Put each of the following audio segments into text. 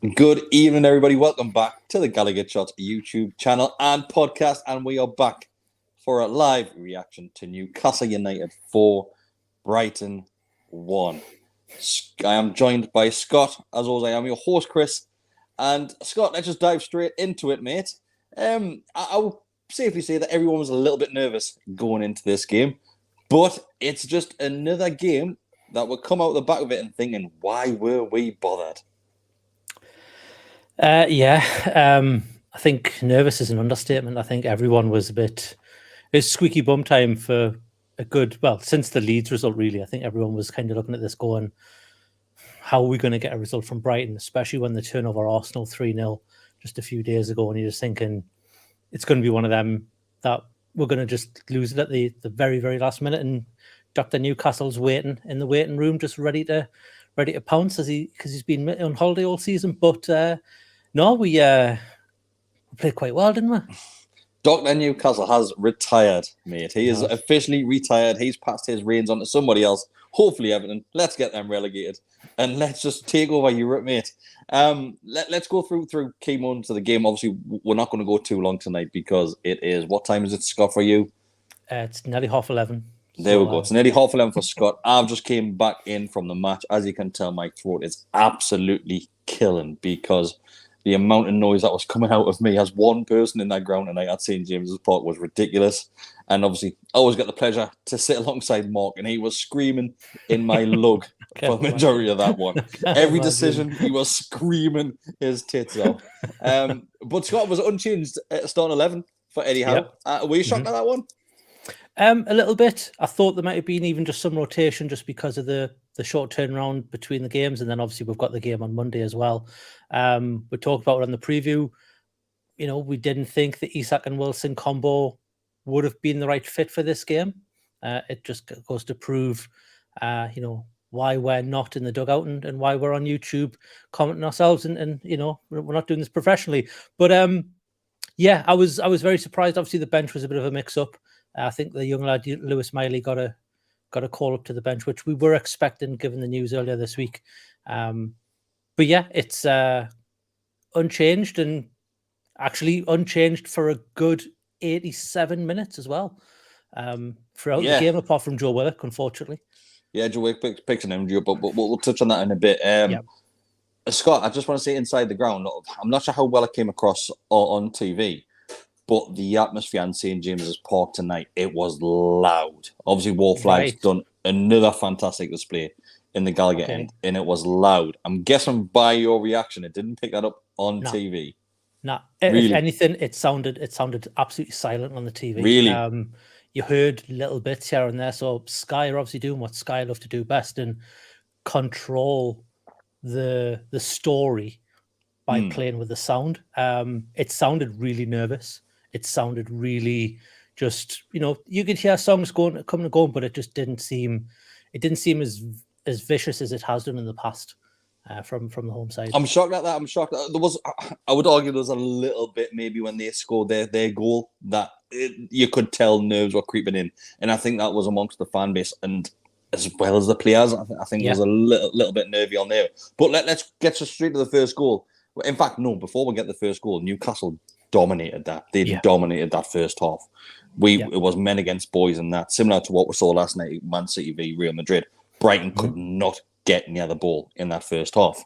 Good evening, everybody. Welcome back to the Gallowgateshots YouTube channel and podcast. And we are back for a live reaction to Newcastle United 4, Brighton 1. I am joined by Scott. As always, I am your host, Chris. And Scott, let's just dive straight into it, mate. I will safely say that everyone was a little bit nervous going into this game. But it's just another game that will come out the back of it and thinking, why were we bothered? I think nervous is an understatement. I think everyone was it's squeaky bum time for a good, since the Leeds result, really. I think everyone was kind of looking at this going, how are we going to get a result from Brighton, especially when they turn over Arsenal 3-0 just a few days ago, and you're just thinking it's going to be one of them that we're going to just lose it at the very, very last minute, and Dr. Newcastle's waiting in the waiting room, just ready to pounce because he's been on holiday all season. But no, we played quite well, didn't we? Dr. Newcastle has retired, mate. He is officially retired. He's passed his reins on to somebody else. Hopefully, Everton. Let's get them relegated. And let's just take over Europe, mate. Let's go through key moments of the game. Obviously, we're not going to go too long tonight because it is... What time is it, Scott, for you? It's nearly 11:30. There we go. It's nearly 11:30 for Scott. I've just came back in from the match. As you can tell, my throat is absolutely killing because the amount of noise that was coming out of me as one person in that ground tonight at St. James's Park was ridiculous. And obviously, I always get the pleasure to sit alongside Mark, and he was screaming in my lug for the majority of that one. Every decision, he was screaming his tits off. But Scott was unchanged at starting 11 for Eddie Howe. Were you shocked at that one? A little bit. I thought there might have been even just some rotation just because of the short turnaround between the games. And then obviously we've got the game on Monday as well. We talked about it on the preview. You know, we didn't think the Isak and Wilson combo would have been the right fit for this game. It just goes to prove, you know, why we're not in the dugout and why we're on YouTube commenting ourselves and you know, we're not doing this professionally. But yeah, I was very surprised. Obviously, the bench was a bit of a mix-up. I think the young lad Lewis Miley got a call up to the bench, which we were expecting given the news earlier this week. But yeah, it's unchanged and actually unchanged for a good 87 minutes as well throughout the game, apart from Joe Willock, unfortunately. Yeah, Joe Willock picks an injury, but we'll touch on that in a bit. Scott, I just want to say inside the ground, I'm not sure how well it came across on TV, but the atmosphere in St. James's Park tonight, it was loud. Obviously, War Flag's done another fantastic display in the Gallowgate end, and it was loud. I'm guessing by your reaction, it didn't pick that up on TV. No, really? If anything, it sounded absolutely silent on the TV. Really? You heard little bits here and there. So Sky are obviously doing what Sky love to do best and control the story by playing with the sound. It sounded really nervous. It sounded really just, you know, you could hear songs coming and going, but it just didn't seem as vicious as it has done in the past from the home side. I'm shocked at that. I'm shocked. I would argue there was a little bit maybe when they scored their goal that you could tell nerves were creeping in, and I think that was amongst the fan base and as well as the players. I think it was a little bit nervy on there. But let's get straight to the first goal. In fact, no. Before we get the first goal, Newcastle dominated that. They dominated that first half. It was men against boys, and that similar to what we saw last night, Man City v Real Madrid. Brighton could not get near the ball in that first half,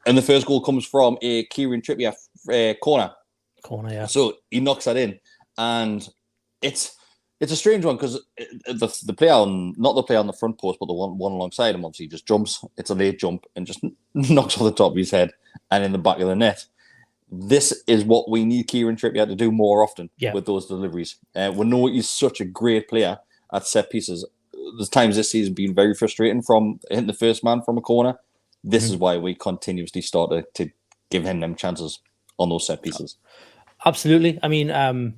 and the first goal comes from a Kieran Trippier corner. So he knocks that in, and it's a strange one because the player not the player on the front post, but the one alongside him obviously just jumps. It's a late jump and just knocks off the top of his head and in the back of the net. This is what we need Kieran Trippier to do more often with those deliveries. We know he's such a great player at set pieces. There's times this season been very frustrating from hitting the first man from a corner. This is why we continuously start to give him them chances on those set pieces. Absolutely. I mean,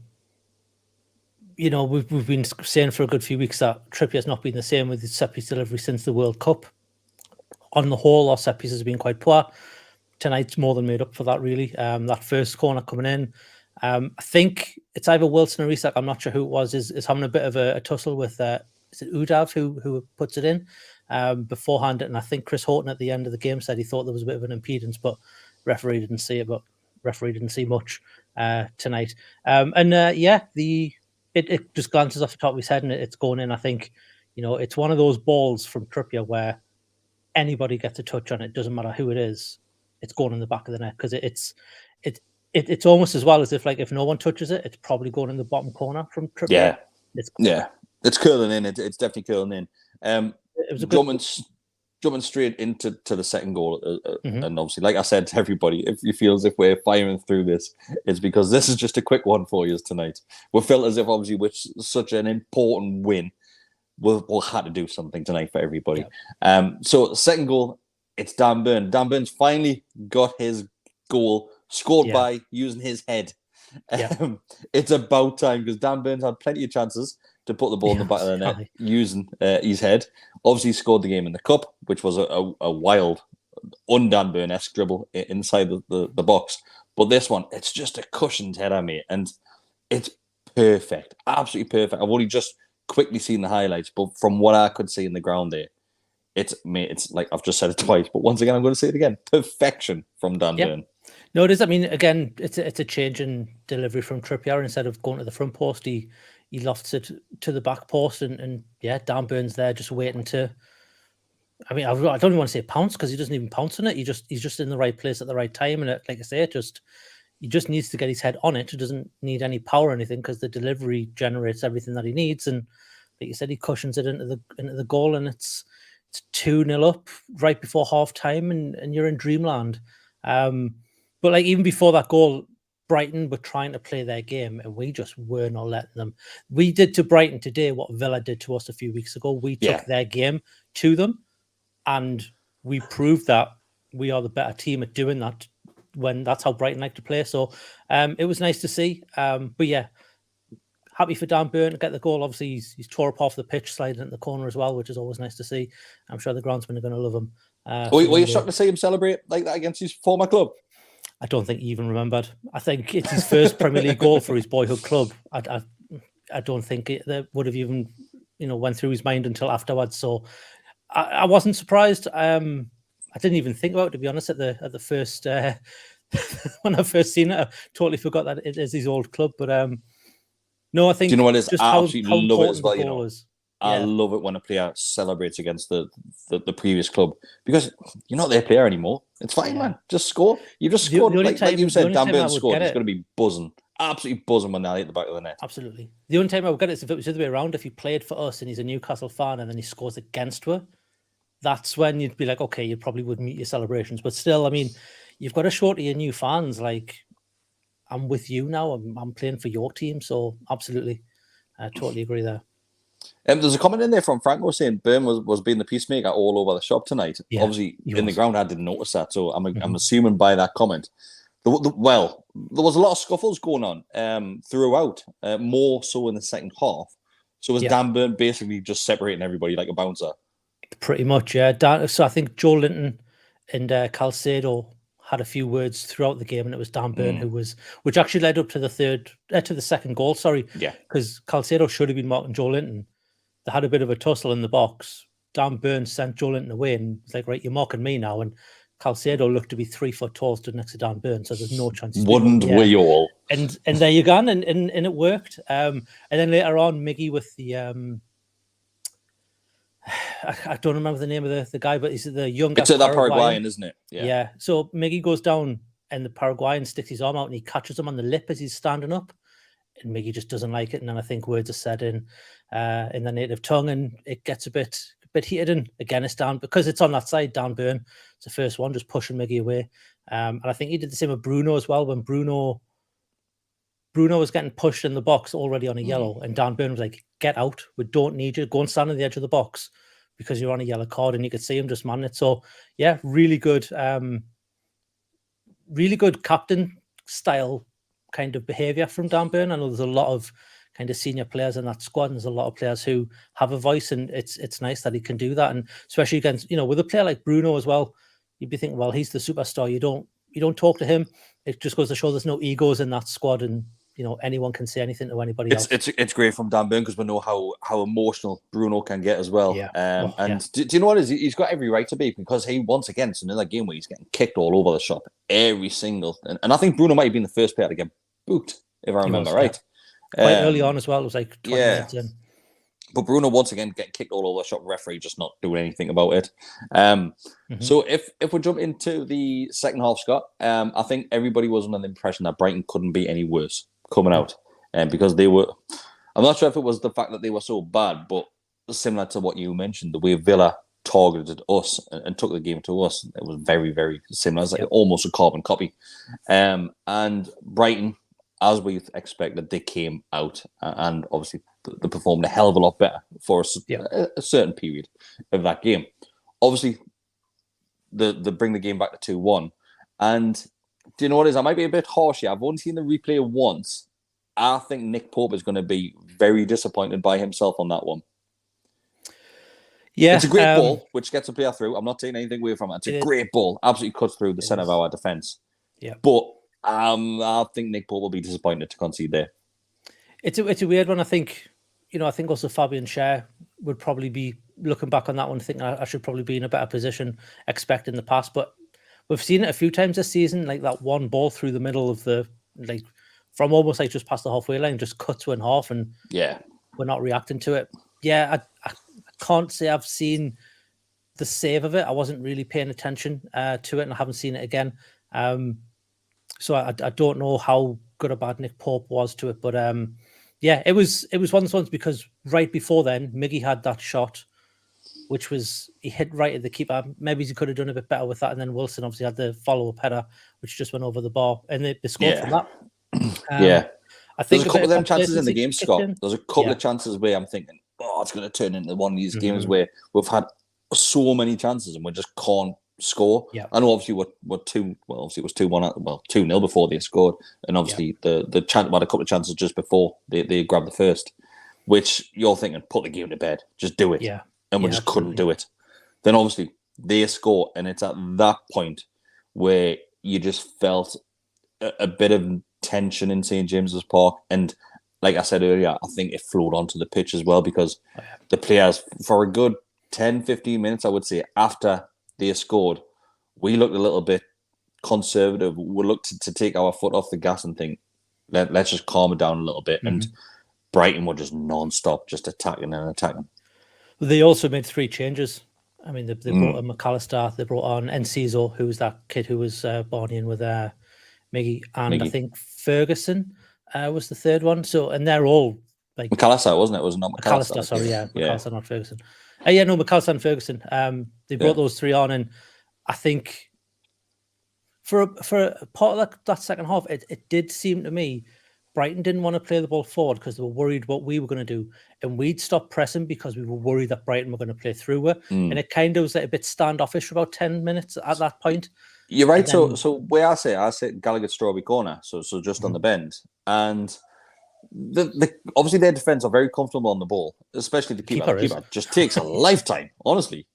you know, we've been saying for a good few weeks that Trippier's not been the same with his set piece delivery since the World Cup. On the whole, our set pieces have been quite poor. Tonight's more than made up for that, really. That first corner coming in, I think it's either Wilson or Isak, I'm not sure who it was, is having a bit of a tussle with is it Udav who puts it in beforehand, and I think Chris Horton at the end of the game said he thought there was a bit of an impedance, but referee didn't see it, but referee didn't see much tonight. It just glances off the top of his head and it's going in. I think, it's one of those balls from Trippier where anybody gets a touch on it, doesn't matter who it is, it's going in the back of the net, because it's almost as well as if no one touches it, it's probably going in the bottom corner from Trippier. It's curling in. It's definitely curling in. It was jumping straight into the second goal, and obviously, like I said to everybody, if you feel as if we're firing through this, it's because this is just a quick one for you tonight. We felt as if obviously with such an important win, we'll have to do something tonight for everybody. So second goal, it's Dan Burn. Dan Burn's finally got his goal scored by using his head. It's about time, because Dan Burns had plenty of chances to put the ball in the back of the net using his head. Obviously, he scored the game in the cup, which was a wild, un-Dan Burn-esque dribble inside the box. But this one, it's just a cushioned header, mate, and it's perfect, absolutely perfect. I've only just quickly seen the highlights, but from what I could see in the ground there, it's like I've just said it twice, but once again, I'm going to say it again: perfection from Dan Burn. No, it is. I mean, again, it's a change in delivery from Trippier. Instead of going to the front post, he lofts it to the back post, and Dan Burn's there just waiting to. I mean, I don't even want to say pounce, because he doesn't even pounce on it. He's just in the right place at the right time, and like I say, he just needs to get his head on it. He doesn't need any power or anything, because the delivery generates everything that he needs. And like you said, he cushions it into the goal, and it's 2-0 up right before half time, and you're in dreamland. But like even before that goal, Brighton were trying to play their game, and we just were not letting them. We did to Brighton today what Villa did to us a few weeks ago. We took their game to them, and we proved that we are the better team at doing that when that's how Brighton like to play. So it was nice to see. But yeah, happy for Dan Burn to get the goal. Obviously, he's tore up off the pitch, sliding in the corner as well, which is always nice to see. I'm sure the groundsmen are going to love him. Were you shocked to see him celebrate like that against his former club? I don't think he even remembered. I think it's his first Premier League goal for his boyhood club. I don't think that would have even went through his mind until afterwards. So I wasn't surprised. I didn't even think about it, to be honest, at the first when I first seen it. I totally forgot that it is his old club. But no, I think. Do you know what it is? Just I absolutely love it as well. Was. I love it when a player celebrates against the previous club, because you're not their player anymore. It's fine, man. Just score. You just scored. Like you said, Dan Burn scored. He's going to be buzzing. Absolutely buzzing when they hit the back of the net. Absolutely. The only time I would get it is if it was the other way around. If he played for us and he's a Newcastle fan and then he scores against us, that's when you'd be like, okay, you probably would mute your celebrations. But still, I mean, you've got to show to your new fans, like, I'm with you now. I'm playing for your team. So absolutely. I totally agree there. There's a comment in there from Franco saying Burn was being the peacemaker all over the shop tonight. Yeah, obviously, in the ground, I didn't notice that. So I'm assuming by that comment. Well, there was a lot of scuffles going on throughout, more so in the second half. So was Dan Burn basically just separating everybody like a bouncer? Pretty much, yeah. So I think Joe Linton and Calcedo had a few words throughout the game, and it was Dan Burn which actually led up to the second goal. Sorry, because Calcedo should have been marking Joe Linton. They had a bit of a tussle in the box. Dan Burn sent Joe Linton away and was like, right, you're marking me now. And Calcedo looked to be 3 foot tall, stood next to Dan Burn, so there's no chance. Wouldn't we all? And there you go, and it worked. And then later on, Miggy with the I don't remember the name of the guy, but he's the younger. It's that Paraguayan, isn't it? Yeah. So Miggy goes down, and the Paraguayan sticks his arm out, and he catches him on the lip as he's standing up. And Miggy just doesn't like it, and then I think words are said in the native tongue, and it gets a bit heated. And again, it's down because it's on that side. Dan Burn, it's the first one, just pushing Miggy away. And I think he did the same with Bruno as well. When Bruno was getting pushed in the box already on a yellow, and Dan Burn was like, "Get out! We don't need you. Go and stand on the edge of the box because you're on a yellow card." And you could see him just manning it. So yeah, really good captain style kind of behavior from Dan Burn. I know there's a lot of kind of senior players in that squad, and there's a lot of players who have a voice, and it's nice that he can do that. And especially against, with a player like Bruno as well, you'd be thinking, well, he's the superstar. You don't talk to him. It just goes to show there's no egos in that squad, and anyone can say anything to anybody else. It's great from Dan Burn because we know how emotional Bruno can get as well. Yeah. Do you know what it is? He's got every right to be, because he, once again, it's another game where he's getting kicked all over the shop every single. And I think Bruno might have been the first player to get booked, if I remember right. Quite early on as well. It was like 20 minutes in. But Bruno, once again, getting kicked all over the shop, referee just not doing anything about it. So if we jump into the second half, Scott, I think everybody was under the impression that Brighton couldn't be any worse coming out. Because they were, I'm not sure if it was the fact that they were so bad, but similar to what you mentioned, the way Villa targeted us and took the game to us, it was very, very similar. It's like almost a carbon copy. And Brighton, as we expected, they came out and obviously they performed a hell of a lot better for a certain period of that game. Obviously, they bring the game back to 2-1. And do you know what it is? I might be a bit harsh here. I've only seen the replay once. I think Nick Pope is going to be very disappointed by himself on that one. Yeah, it's a great ball, which gets a player through. I'm not taking anything away from it. It's a great ball. Absolutely cuts through the centre of our defence. Yeah. But I think Nick Pope will be disappointed to concede there. It's a weird one. I think, I think also Fabian Schär would probably be looking back on that one, thinking I should probably be in a better position, expecting the pass. But we've seen it a few times this season, like that one ball through the middle of from almost like just past the halfway line, just cuts in half, and we're not reacting to it. Yeah, I can't say I've seen the save of it. I wasn't really paying attention to it, and I haven't seen it again. So I don't know how good or bad Nick Pope was to it, but it was one of those ones, because right before then, Miggy had that shot, which was, he hit right at the keeper. Maybe he could have done a bit better with that, and then Wilson obviously had the follow-up header, which just went over the bar, and they scored from that. I think there's a couple of them chances in the game, Scott. There's a couple of chances where I'm thinking, it's going to turn into one of these games where we've had so many chances and we just can't score. I know obviously we're 2. Well, obviously it was 2-1. 2-0 before they scored, and obviously the chance had a couple of chances just before they grabbed the first, which you're thinking, put the game to bed, just do it. And we just couldn't do it. Then obviously they score, and it's at that point where you just felt a bit of tension in St. James's Park. And like I said earlier, I think it flowed onto the pitch as well, because the players, for a good 10-15 minutes, I would say, after they scored, we looked a little bit conservative. We looked to take our foot off the gas and think, let's just calm it down a little bit. And Brighton were just non-stop, just attacking and attacking. They also made 3 changes. I mean, they brought on McAllister, they brought on Enciso, who was that kid who was born in with Miggy, and I think Ferguson was the third one. So, and they're all like McAllister, wasn't it? Was it not McAllister? Sorry, McAllister, not Ferguson. McAllister and Ferguson. They brought those 3 on, and I think for a part of that second half, it did seem to me Brighton didn't want to play the ball forward because they were worried what we were going to do, and we'd stop pressing because we were worried that Brighton were going to play through it, and it kind of was like a bit standoffish for about 10 minutes at that point. You're right. Then, so where I sit Gallowgate Strawberry Corner, so just on the bend, and the obviously their defense are very comfortable on the ball, especially the keeper. The keeper just takes a lifetime, honestly,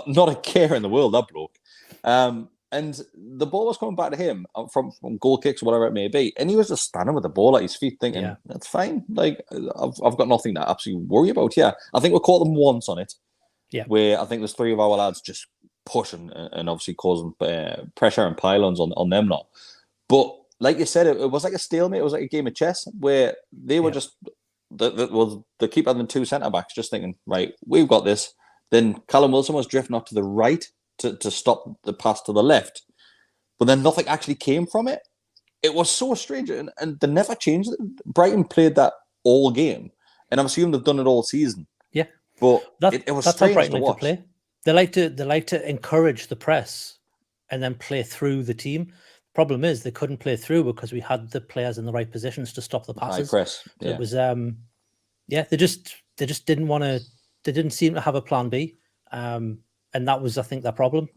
not a care in the world, that bloke. And the ball was coming back to him from goal kicks or whatever it may be, and he was just standing with the ball at his feet, thinking, "That's fine. Like I've got nothing to absolutely worry about." Yeah, I think we caught them once on it. Where I think there's 3 of our lads just pushing and obviously causing pressure and pylons on them now. But like you said, it was like a stalemate. It was like a game of chess where they were just the keeper and the 2 centre backs just thinking, right, we've got this. Then Callum Wilson was drifting off to the right to stop the pass to the left, but then nothing actually came from it. It was so strange, and they never changed it. Brighton played that all game, and I'm assuming they've done it all season. But it was that's how strange Brighton to like watch. to play. They like to encourage the press and then play through the team. Problem is they couldn't play through because we had the players in the right positions to stop the passes. High press. So it was they just didn't want to. They didn't seem to have a plan B, and that was, I think, their problem.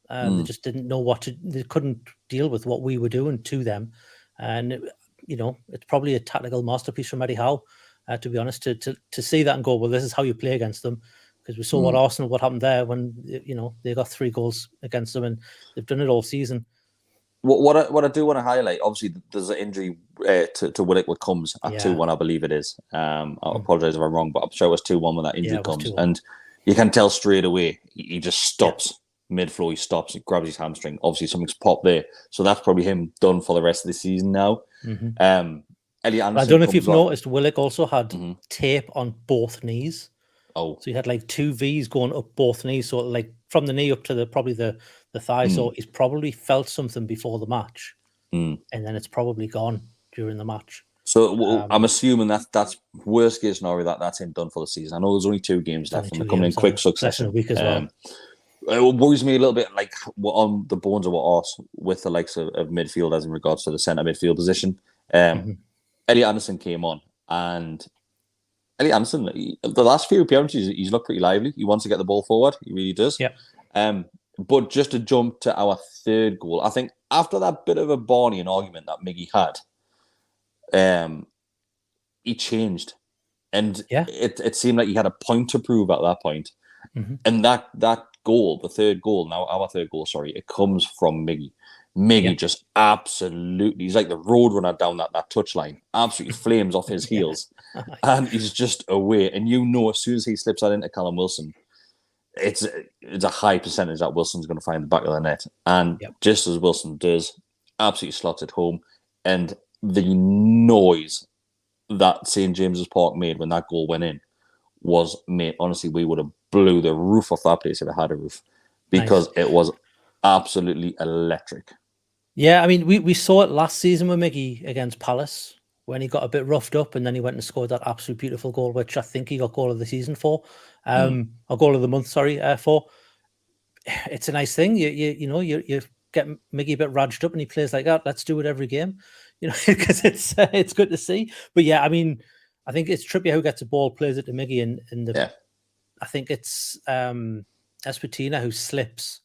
They just didn't know what to. They couldn't deal with what we were doing to them, and it's probably a tactical masterpiece from Eddie Howe, to be honest, to see that and go, well, this is how you play against them, because we saw what happened there when they got 3 goals against them, and they've done it all season. What I do want to highlight, obviously, there's an injury to Willock what comes at 2-1, I believe it is. I apologise if I'm wrong, but I'm sure it was 2-1 when that injury comes. 2-1. And you can tell straight away, he just stops mid-flow. He stops, he grabs his hamstring. Obviously, something's popped there. So that's probably him done for the rest of the season now. Elliot Anderson, I don't know if you've noticed, Willock also had tape on both knees. Oh, so he had like 2 V's going up both knees, so like from the knee up to probably the thigh. So he's probably felt something before the match, and then it's probably gone during the match. So I'm assuming that's worst case scenario that's him done for the season. I know there's only 2 games left, and they're coming in quick succession. A week as well. It worries me a little bit, like on the bones of what us with the likes of midfield as in regards to the centre midfield position. Elliot Anderson came on, and Elliot Anderson, the last few appearances, he's looked pretty lively. He wants to get the ball forward. He really does. Yeah. But just to jump to our 3rd goal, I think after that bit of a Barney argument that Miggy had, he changed. And it seemed like he had a point to prove at that point. And that goal, the 3rd goal, now our 3rd goal, it comes from Miggy. Miggy just absolutely, he's like the roadrunner down that touchline, absolutely flames off his heels. And he's just away. And as soon as he slips that into Callum Wilson, it's a high percentage that Wilson's going to find the back of the net. And just as Wilson does, absolutely slots it home. And the noise that St. James's Park made when that goal went in was, mate, honestly, we would have blew the roof off that place if it had a roof, because it was absolutely electric. Yeah, I mean, we saw it last season with Miggy against Palace when he got a bit roughed up, and then he went and scored that absolute beautiful goal, which I think he got goal of the season for, or goal of the month, for. It's a nice thing. You get Miggy a bit raged up, and he plays like that. Let's do it every game, because it's good to see. But yeah, I mean, I think it's Trippier who gets the ball, plays it to Miggy, and I think it's Esputina who slips,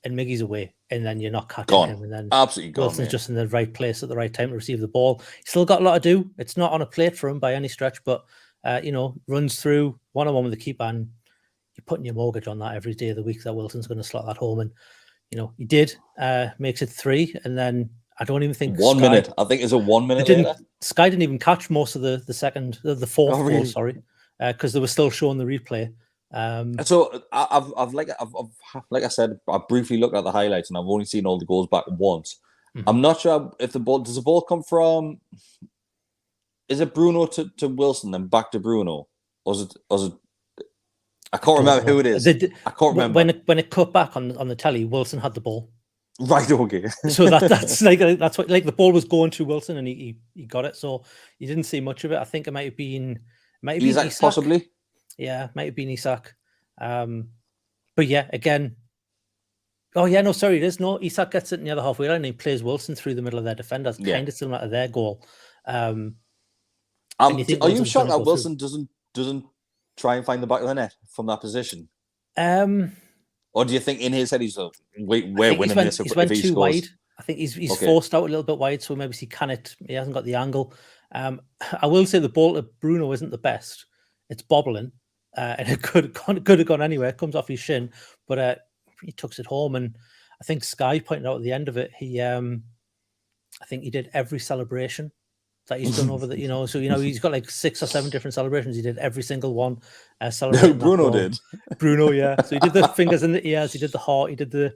and Miggy's away, and then you're not catching him, and then absolutely Wilson's just in the right place at the right time to receive the ball. He's still got a lot to do. It's not on a plate for him by any stretch, but runs through one-on-one with the keeper, and you're putting your mortgage on that every day of the week that Wilson's going to slot that home, and he did. Makes it 3, and then I don't even think 1 minute. I think it's a 1 minute. Sky didn't even catch most of the 4th goal. Sorry, because they were still showing the replay. So I've like I said, I briefly looked at the highlights, and I've only seen all the goals back once. I'm not sure if does the ball come from? Is it Bruno to Wilson, then back to Bruno, or is it? I can't remember who it is. I can't remember when it cut back on the telly. Wilson had the ball. Right. Okay. So that's what the ball was going to Wilson, and he got it. So you didn't see much of it. I think it might have been Isak, possibly. Yeah, might have been Isak. But yeah, again. Oh yeah, no, sorry, it is. No, Isak gets it near the halfway line, and he plays Wilson through the middle of their defenders, kind of similar to their goal. Are you shocked that Wilson doesn't try and find the back of the net from that position? Or do you think in his head he's we're winning this if he scores? Wide. I think he's forced out a little bit wide, so maybe he hasn't got the angle. I will say the ball to Bruno isn't the best. It's bobbling, and it could have gone anywhere. It comes off his shin, but he tucks it home. And I think Sky pointed out at the end of it, I think he did every celebration that he's done over the, so he's got like 6 or 7 different celebrations. He did every single one. Bruno did. Bruno, yeah. So he did the fingers in the ears. He did the heart. He did the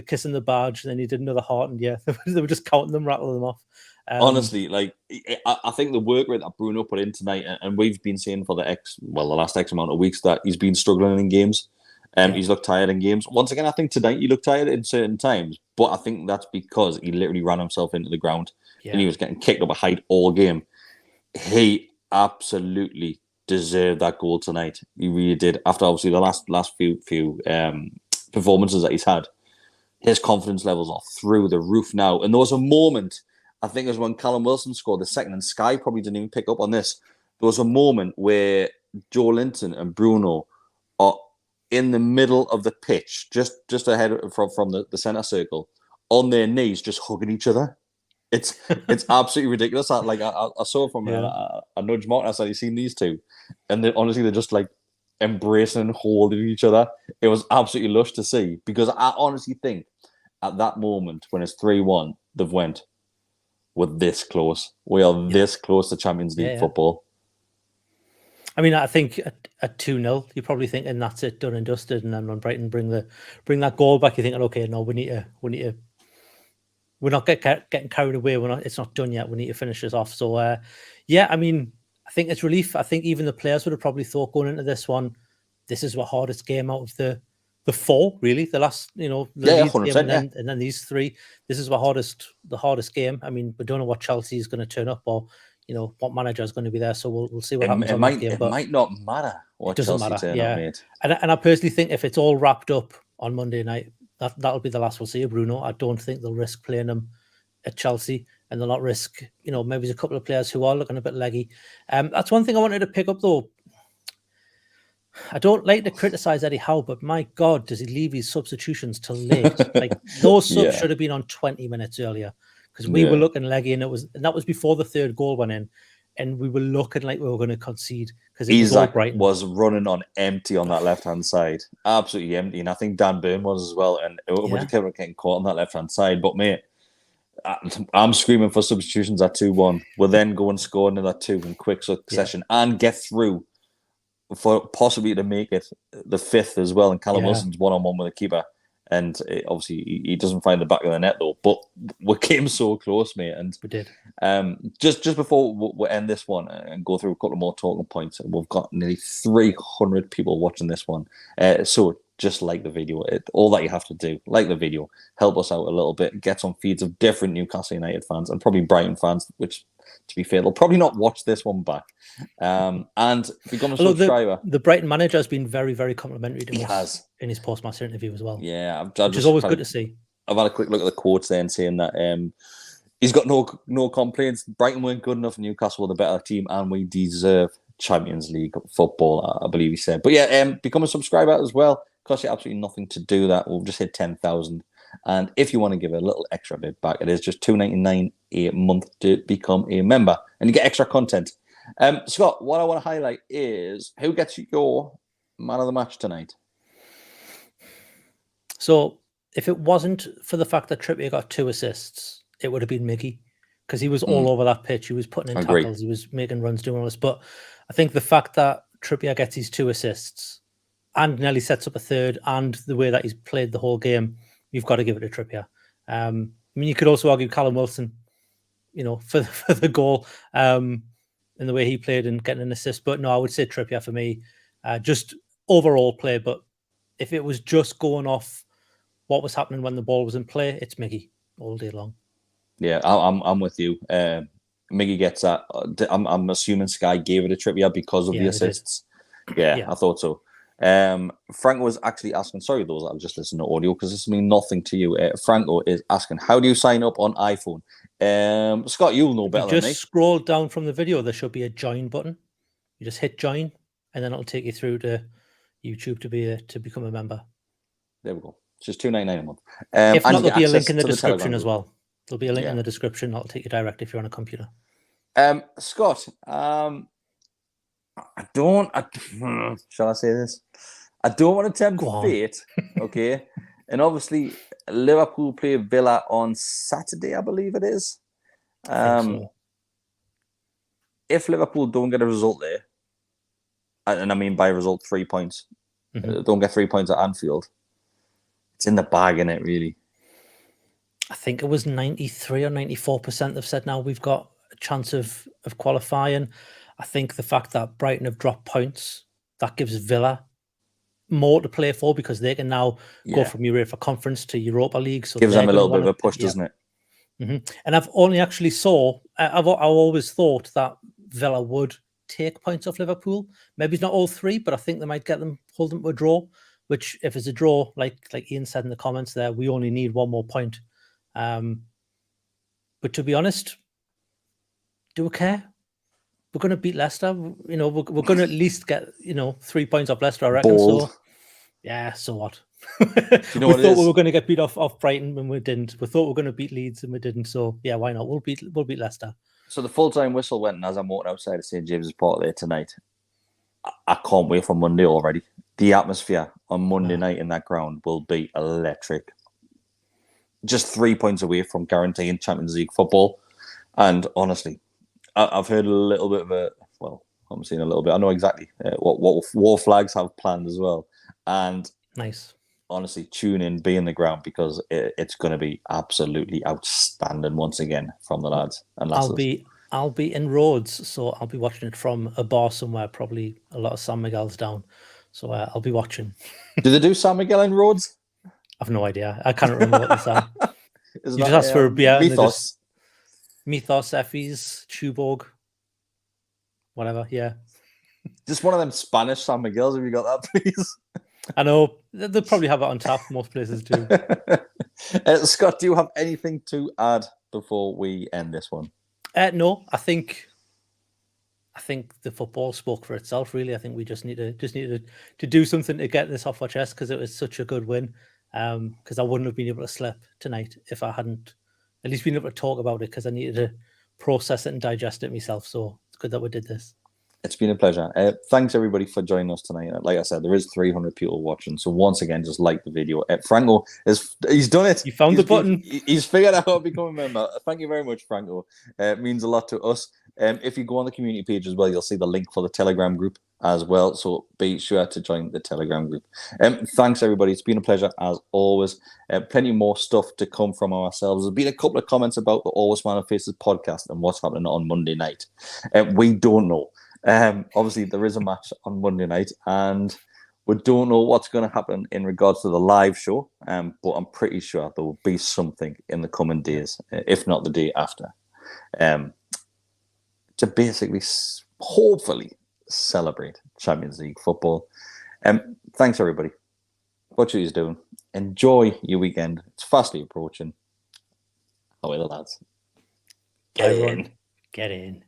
kiss in the badge, and then he did another heart. And yeah, they were just counting them, rattling them off. Honestly, like I think the work rate that Bruno put in tonight, and we've been saying for the last X amount of weeks that he's been struggling in games. He's looked tired in games. Once again, I think tonight he looked tired in certain times, but I think that's because he literally ran himself into the ground and he was getting kicked up a height all game. He absolutely deserved that goal tonight. He really did. After obviously the last few performances that he's had, his confidence levels are through the roof now. And there was a moment, I think it was when Callum Wilson scored the second, and Sky probably didn't even pick up on this. There was a moment where Joe Linton and Bruno are in the middle of the pitch, just ahead from the centre circle, on their knees, just hugging each other. It's absolutely ridiculous. I saw it from a nudge Martin. I said, "You seen these two?" And they're just like embracing and holding each other. It was absolutely lush to see, because I honestly think at that moment when it's 3-1, they've went, we're this close. We are this close to Champions League football. I mean, I think at 2-0, you're probably thinking that's it, done and dusted. And then when Brighton bring that goal back, you're thinking, okay, no, we need to. We're not getting carried away. It's not done yet. We need to finish this off. So, I mean, I think it's relief. I think even the players would have probably thought going into this one, this is the hardest game out of the four, really. The last, the Leeds game and then these three. This is the hardest game. I mean, we don't know what Chelsea is going to turn up or, what manager is going to be there. So we'll see what happens on that game. It might not matter what Chelsea turn up, mate. And I personally think if it's all wrapped up on Monday night, that'll be the last we'll see of Bruno. I don't think they'll risk playing him at Chelsea, and they'll not risk, maybe there's a couple of players who are looking a bit leggy. That's one thing I wanted to pick up, though. I don't like to criticize Eddie Howe, but my God, does he leave his substitutions till late? Like those subs should have been on 20 minutes earlier because we were looking leggy, and that was before the third goal went in, and we were looking like we were going to concede because Isaac was running on empty on that left hand side, absolutely empty, and I think Dan Burn was as well, and we kept getting caught on that left hand side. But mate, I'm screaming for substitutions at 2-1. We'll then go and score another 2 in quick succession and get through for possibly to make it the 5th as well. And Callum Wilson's 1-on-1 with the keeper, and obviously he doesn't find the back of the net though. But we came so close, mate. And we did. Just before we end this one and go through a couple more talking points, we've got nearly 300 people watching this one. So just like the video. All that you have to do, like the video, help us out a little bit, get some feeds of different Newcastle United fans and probably Brighton fans, which, to be fair, they'll probably not watch this one back. And become a subscriber. The Brighton manager has been very, very complimentary to us in his post-match interview as well. Yeah, which is always good to see. I've had a quick look at the quotes there and saying that he's got no complaints. Brighton weren't good enough. Newcastle were the better team, and we deserve Champions League football, I believe he said. But yeah, become a subscriber as well. Costs you absolutely nothing to do that. We've just hit 10,000. And if you want to give a little extra bit back, it is just $2.99 a month to become a member, and you get extra content. Scott, what I want to highlight is who gets your man of the match tonight. So if it wasn't for the fact that Trippier got 2 assists, it would have been Miggy, because he was all over that pitch. He was putting in tackles. He was making runs, doing all this. But I think the fact that Trippier gets his 2 assists and Nelly sets up a third, and the way that he's played the whole game, you've got to give it to Trippier. I mean, you could also argue Callum Wilson, for the goal, and the way he played and getting an assist. But no, I would say Trippier for me. Just overall play. But if it was just going off what was happening when the ball was in play, it's Miggy all day long. Yeah, I'm with you. Miggy gets that. I'm assuming Sky gave it to Trippier because of the assists. Yeah, I thought so. Franco was actually asking, sorry those that are just listening to audio because this means nothing to you. Franco is asking, how do you sign up on iPhone? Scott, you'll know better than me. Just scroll down from the video, there should be a join button. You just hit join, and then it'll take you through to YouTube to become a member. There we go. It's just $2.99 a month. If not, there'll be a link in the description as well. There'll be a link in the description that'll take you direct if you're on a computer. Scott, shall I say this? I don't want to tempt fate, okay? And obviously, Liverpool play Villa on Saturday, I believe it is. If Liverpool don't get a result there, and I mean by result 3 points, don't get 3 points at Anfield, it's in the bag, innit, really? I think it was 93 or 94% have said now we've got a chance of qualifying. I think the fact that Brighton have dropped points, that gives Villa more to play for because they can now go from UEFA Conference to Europa League. So gives them a little bit of a push, doesn't it? And I've only actually I've always thought that Villa would take points off Liverpool. Maybe it's not all 3, but I think they might hold them to a draw, which if it's a draw, like Ian said in the comments there, we only need 1 more point. But to be honest, do we care? We're going to beat Leicester. We're going to at least get 3 points off Leicester, I reckon. Bold. So yeah, so what? We thought we were going to get beat off Brighton when we didn't. We thought we were going to beat Leeds and we didn't. So yeah, why not? We'll beat Leicester. So the full-time whistle went, and as I'm walking outside of St James's Park there tonight, I can't wait for Monday already. The atmosphere on Monday night in that ground will be electric. just 3 points away from guaranteeing Champions League football. And honestly, I've heard a little bit of I'm seeing a little bit. I know exactly what War Flags have planned as well. And Nice. honestly, tune in, be in the ground, because it's going to be absolutely outstanding once again from the lads and lasses. I'll be in Rhodes, so I'll be watching it from a bar somewhere. Probably a lot of San Miguel's down, so I'll be watching. Do they do San Miguel in Rhodes? I've no idea. I can't remember what they say. You just ask for a beer. Mythos. Mythos, Effie's, Tuborg, whatever. Yeah. Just one of them Spanish San Miguel's. Have you got that, please? I know. They'll probably have it on tap. Most places do. Scott, do you have anything to add before we end this one? No, I think the football spoke for itself. Really, I think we just needed to do something to get this off our chest, because it was such a good win. Because I wouldn't have been able to sleep tonight if I hadn't at least been able to talk about it, because I needed to process it and digest it myself. So it's good that we did this. It's been a pleasure. Thanks everybody for joining us tonight. Like I said, there is 300 people watching. So once again, just like the video. Franco he's done it. You found the button. He's figured out how to become a member. Thank you very much, Franco. It means a lot to us. If you go on the community page as well, you'll see the link for the Telegram group as well. So be sure to join the Telegram group. Thanks everybody. It's been a pleasure as always. Plenty more stuff to come from ourselves. There's been a couple of comments about the Always Smile Faces podcast and what's happening on Monday night. We don't know. Obviously there is a match on Monday night, and we don't know what's going to happen in regards to the live show, but I'm pretty sure there will be something in the coming days, if not the day after, to basically hopefully celebrate Champions League football. Thanks everybody. What you doing? Enjoy your weekend. It's fastly approaching. How are the lads? Get in.